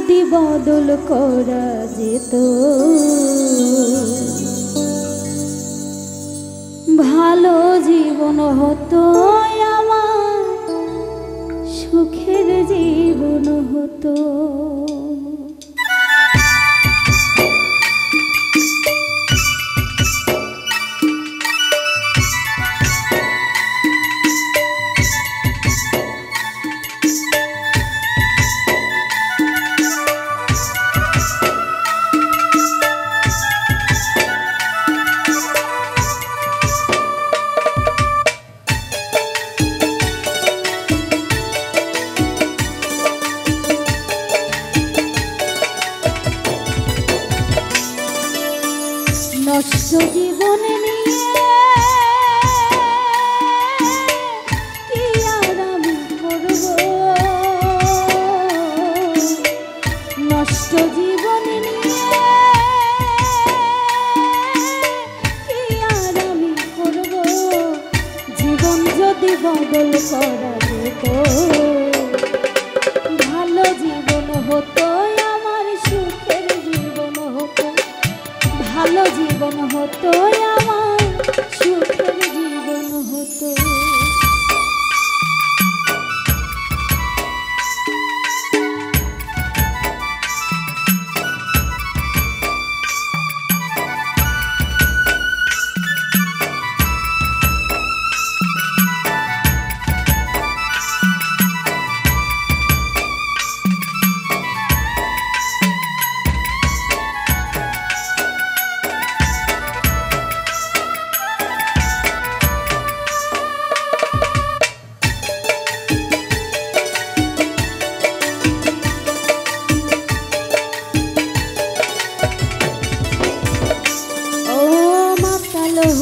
যদি বদল করা যেত ভালো জীবন হতো আমার, সুখের জীবন হতো। নষ্ট জীবন নিয়ে কি আর আমি করব, নষ্ট জীবন নিয়ে কি আর আমি করব। জীবন যদি বদল করা যেত ভালো জীবন হতো আমার, সুখের জীবন হতো। ভালো জীবন হতো আমার, সুখের জীবন হতো।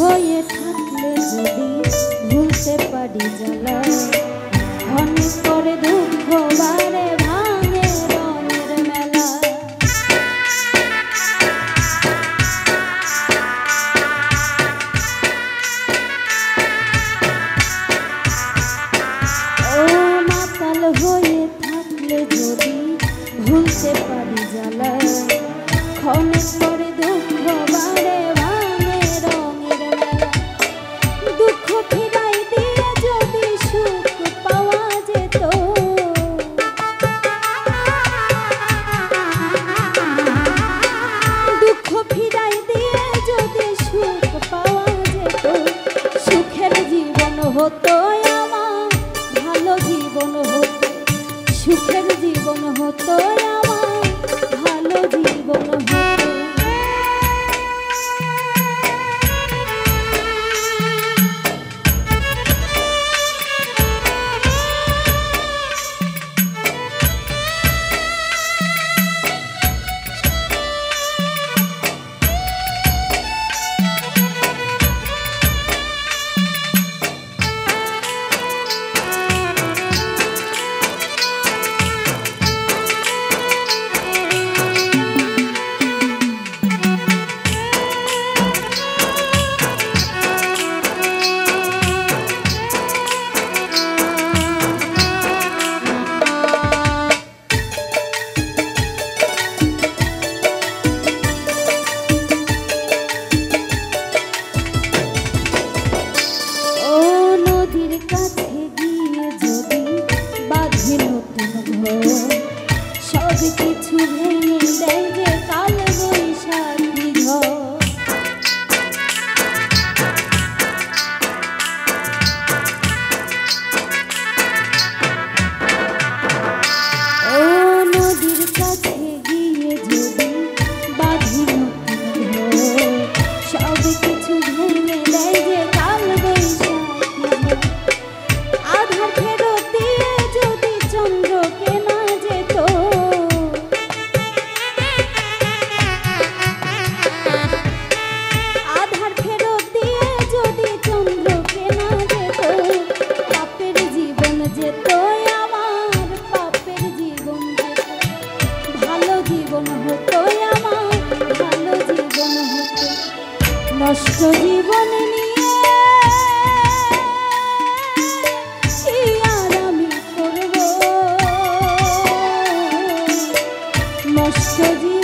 হয়ে থাকলে যদি ভুলতে পারি জ্বালা, অনেক করে দুঃখ বারে ভাঙে রঙের মেলা। ও মাতাল হয়ে থাকলে যদি ভুলতে পারি জ্বালা, অনেক করে দুঃখ বারে হতো আমার, ভালো জীবন হতো। সুখের জীবন হতো আমার, ভালো জীবন হতো। সব কিছু ভেঙে দেয় যে কাল বৈশাখী ঝড়। ও নদীর কাছে গিয়ে যদি বাঁধি নতুন ঘর, সব কিছু ভেঙে দেয় যে কাল বৈশাখী ঝড়। আধার ফেরত দিয়ে যদি চন্দ্রকে না যেত, আধার ফেরত দিয়ে যদি চন্দ্রকে না যেত, পাপের জীবন যেত আমার, পাপের জীবন যেত। ভালো জীবন হতো আমার, ভালো জীবন হতো। নষ্ট জীবন নিয়ে কি আর আমি করব, নষ্ট জীবন